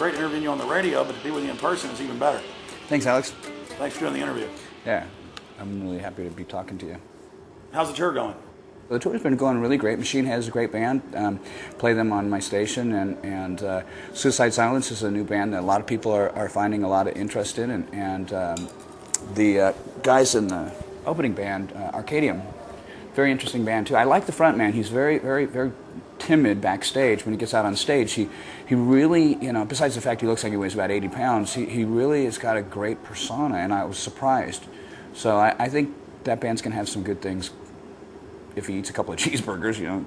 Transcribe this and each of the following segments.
great interviewing you on the radio, but to be with you in person is even better. Thanks, Alex. Thanks for doing the interview. Yeah, I'm really happy to be talking to you. How's the tour going? The tour's been going really great. Machine Head is a great band. Play them on my station, and Suicide Silence is a new band that a lot of people are finding a lot of interest in, and the guys in the opening band, Arcadium, very interesting band too. I like the front man. He's very, very, very timid backstage. When he gets out on stage, he really, you know, besides the fact he looks like he weighs about 80 pounds, he really has got a great persona, and I was surprised. So I think that band's going to have some good things if he eats a couple of cheeseburgers, you know.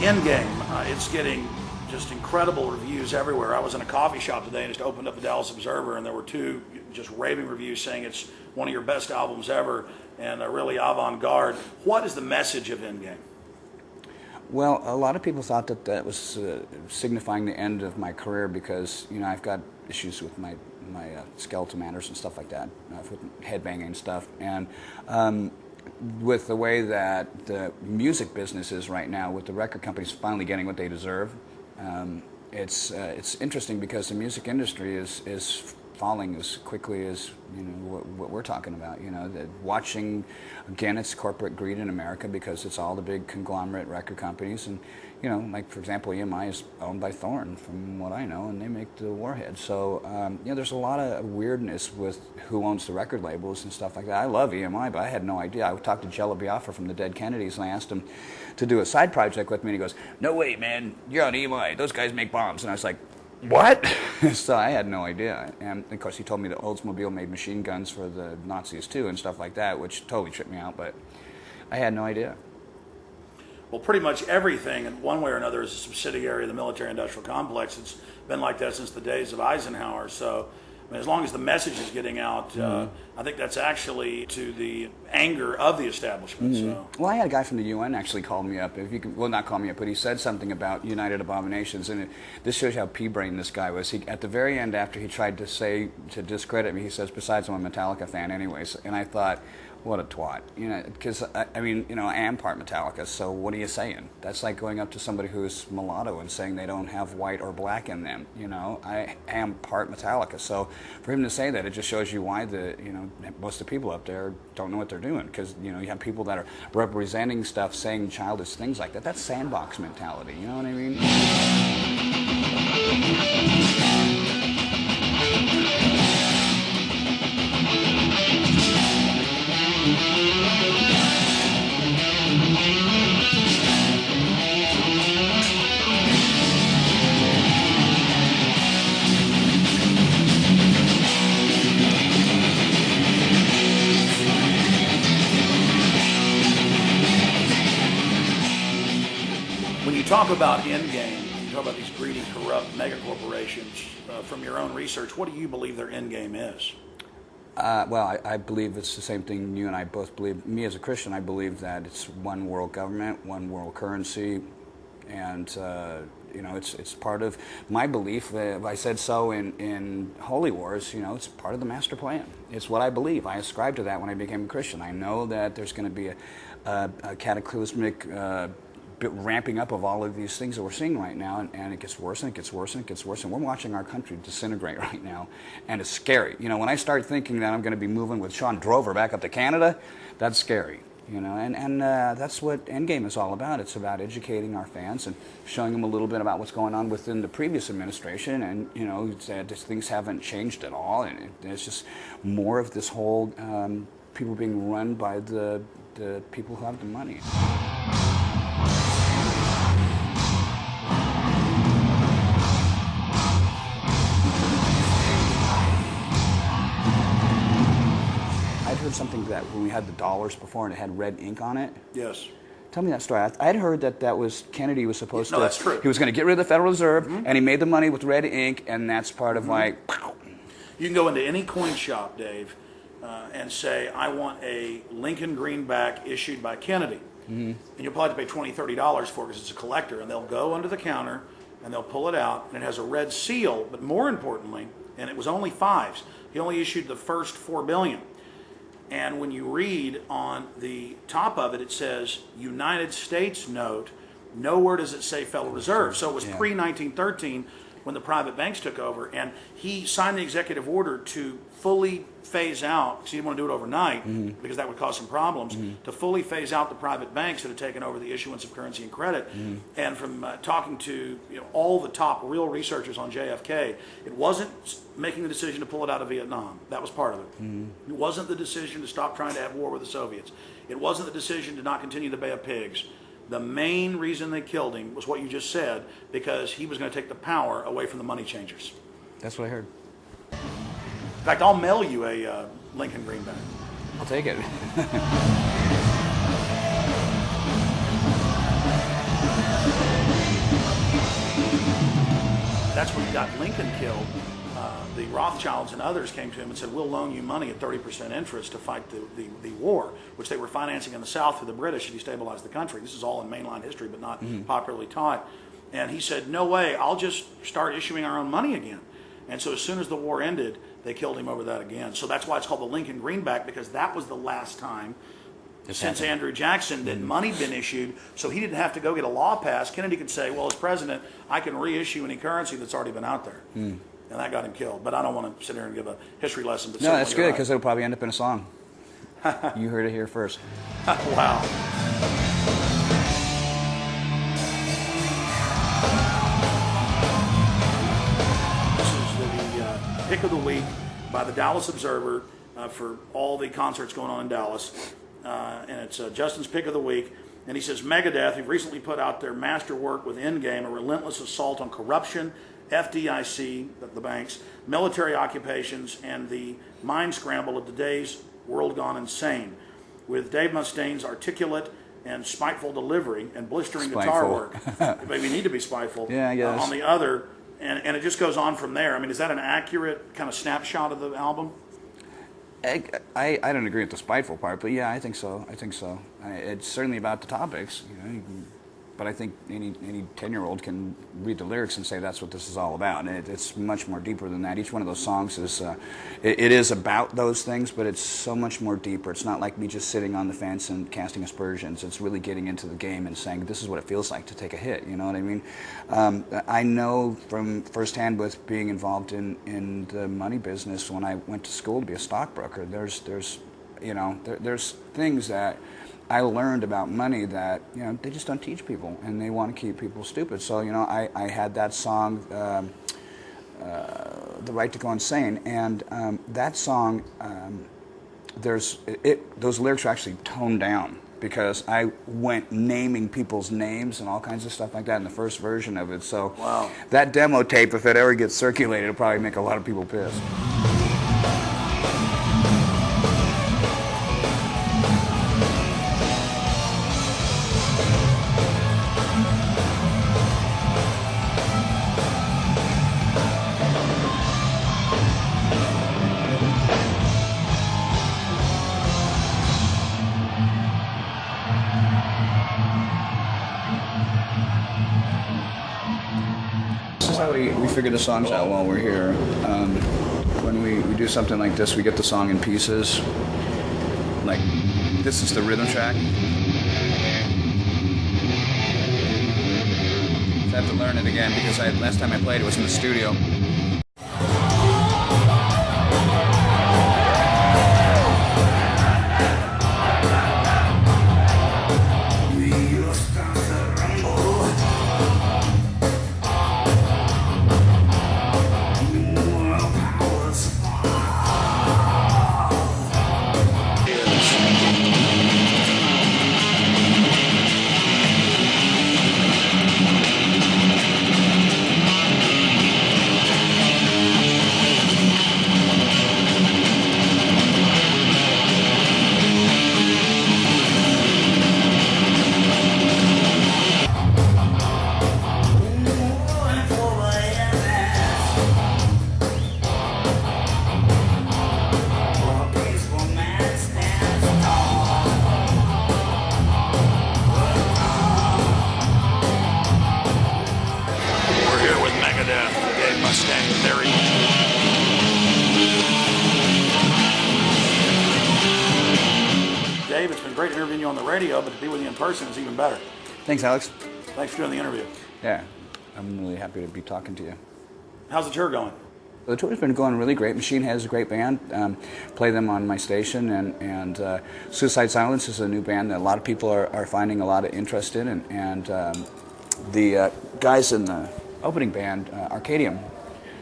EndGame, it's getting just incredible reviews everywhere. I was in a coffee shop today and just opened up the Dallas Observer, and there were two just raving reviews saying it's one of your best albums ever and really avant-garde. What is the message of EndGame? Well, a lot of people thought that that was signifying the end of my career because, you know, I've got issues with my skeletal matters and stuff like that, with headbanging and stuff, and with the way that the music business is right now, with the record companies finally getting what they deserve, it's interesting because the music industry is falling as quickly as, you know, what we're talking about. You know, watching again, it's corporate greed in America because it's all the big conglomerate record companies, and you know, like for example, EMI is owned by Thorn, from what I know, and they make the Warhead. So you know, there's a lot of weirdness with who owns the record labels and stuff like that. I love EMI, but I had no idea. I talked to Jello Biafra from the Dead Kennedys, and I asked him to do a side project with me, and he goes, "No way, man, you're on EMI. Those guys make bombs." And I was like, "What?" So I had no idea. And of course he told me that Oldsmobile made machine guns for the Nazis too and stuff like that, which totally tripped me out, but I had no idea. Well, pretty much everything in one way or another is a subsidiary of the military-industrial complex. It's been like that since the days of Eisenhower. So I mean, as long as the message is getting out, I think that's actually to the anger of the establishment. So. Well, I had a guy from the UN actually call me up. If you could, well, not call me up, but he said something about United Abominations, and this shows you how pea-brained this guy was. At the very end, after he tried to discredit me, he says, "Besides, I'm a Metallica fan, anyways." And I thought, what a twat, you know, because I mean, you know, I am part Metallica, so what are you saying? That's like going up to somebody who's mulatto and saying they don't have white or black in them, you know. I am part Metallica, so for him to say that, it just shows you why most of the people up there don't know what they're doing, because, you know, you have people that are representing stuff, saying childish things like that. That's sandbox mentality, you know what I mean? When you talk about EndGame, you talk about these greedy, corrupt megacorporations. From your own research, what do you believe their EndGame is? Well, I believe it's the same thing you and I both believe. Me as a Christian, I believe that it's one world government, one world currency, and you know, it's part of my belief. If I said so in Holy Wars, you know, it's part of the master plan. It's what I believe. I ascribe to that when I became a Christian. I know that there's going to be a cataclysmic ramping up of all of these things that we're seeing right now, and it gets worse and it gets worse and it gets worse, and we're watching our country disintegrate right now, and it's scary. You know, when I start thinking that I'm going to be moving with Sean Drover back up to Canada, that's scary. You know, and that's what EndGame is all about. It's about educating our fans and showing them a little bit about what's going on within the previous administration, and you know, things haven't changed at all, and it's just more of this whole people being run by the people who have the money. I'd heard something that when we had the dollars before and it had red ink on it. Yes. Tell me that story. I'd heard that was Kennedy was supposed to. No, that's true. He was going to get rid of the Federal Reserve, and he made the money with red ink, and that's part of like. You can go into any coin shop, Dave, and say, I want a Lincoln greenback issued by Kennedy. And you'll probably have to pay $20, $30 for it because it's a collector. And they'll go under the counter and they'll pull it out, and it has a red seal, but more importantly, and it was only fives. He only issued the first 4 billion. And when you read on the top of it, it says United States note. Nowhere does it say Federal Reserve. So it was pre-1913 when the private banks took over. And he signed the executive order to fully phase out, because he didn't want to do it overnight because that would cause some problems, to fully phase out the private banks that had taken over the issuance of currency and credit. And from talking to all the top real researchers on JFK, it wasn't making the decision to pull it out of Vietnam. That was part of it. It wasn't the decision to stop trying to have war with the Soviets. It wasn't the decision to not continue the Bay of Pigs. The main reason they killed him was what you just said, because he was going to take the power away from the money changers. That's what I heard. In fact, I'll mail you a Lincoln greenback. I'll take it. That's when he got Lincoln killed. The Rothschilds and others came to him and said, we'll loan you money at 30% interest to fight the war, which they were financing in the South for the British to destabilize the country. This is all in mainline history, but not popularly taught. And he said, no way, I'll just start issuing our own money again. And so as soon as the war ended, they killed him over that again. So that's why it's called the Lincoln greenback, because that was the last time since Andrew Jackson that money'd been issued, so he didn't have to go get a law passed. Kennedy could say, well, as president, I can reissue any currency that's already been out there. And that got him killed. But I don't want to sit here and give a history lesson. But no, that's good, because it'll probably end up in a song. You heard it here first. Wow. Pick of the week by the Dallas Observer for all the concerts going on in Dallas. And it's Justin's Pick of the Week. And he says, Megadeth have recently put out their masterwork with EndGame, a relentless assault on corruption, FDIC, the banks, military occupations, and the mind scramble of today's world gone insane. With Dave Mustaine's articulate and spiteful delivery and blistering guitar work. Maybe need to be spiteful. Yeah, I guess. On the other. And it just goes on from there. I mean, is that an accurate kind of snapshot of the album? I don't agree with the spiteful part, but yeah, I think so. It's certainly about the topics, but I think any 10-year-old can read the lyrics and say that's what this is all about. And it's much more deeper than that. Each one of those songs is it is about those things, but it's so much more deeper. It's not like me just sitting on the fence and casting aspersions. It's really getting into the game and saying this is what it feels like to take a hit. You know what I mean? I know from firsthand with being involved in the money business when I went to school to be a stockbroker. There's things that I learned about money that they just don't teach people, and they want to keep people stupid. So I had that song, "The Right to Go Insane," and that song, those lyrics are actually toned down because I went naming people's names and all kinds of stuff like that in the first version of it. So wow. That demo tape, if it ever gets circulated, it'll probably make a lot of people pissed. We figure the songs out while we're here. When we do something like this, we get the song in pieces. Like, this is the rhythm track. I have to learn it again because last time I played it was in the studio. great interviewing you on the radio, but to be with you in person is even better. Thanks, Alex. Thanks for doing the interview. Yeah, I'm really happy to be talking to you. How's the tour going? The tour's been going really great. Machine has a great band. Play them on my station, and Suicide Silence is a new band that a lot of people are finding a lot of interest in, and the guys in the opening band, Arcadium,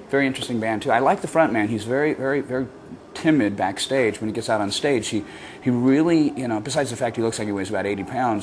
very interesting band too. I like the front man. He's very, very, very timid backstage. When he gets out on stage, he really, besides the fact he looks like he weighs about 80 pounds,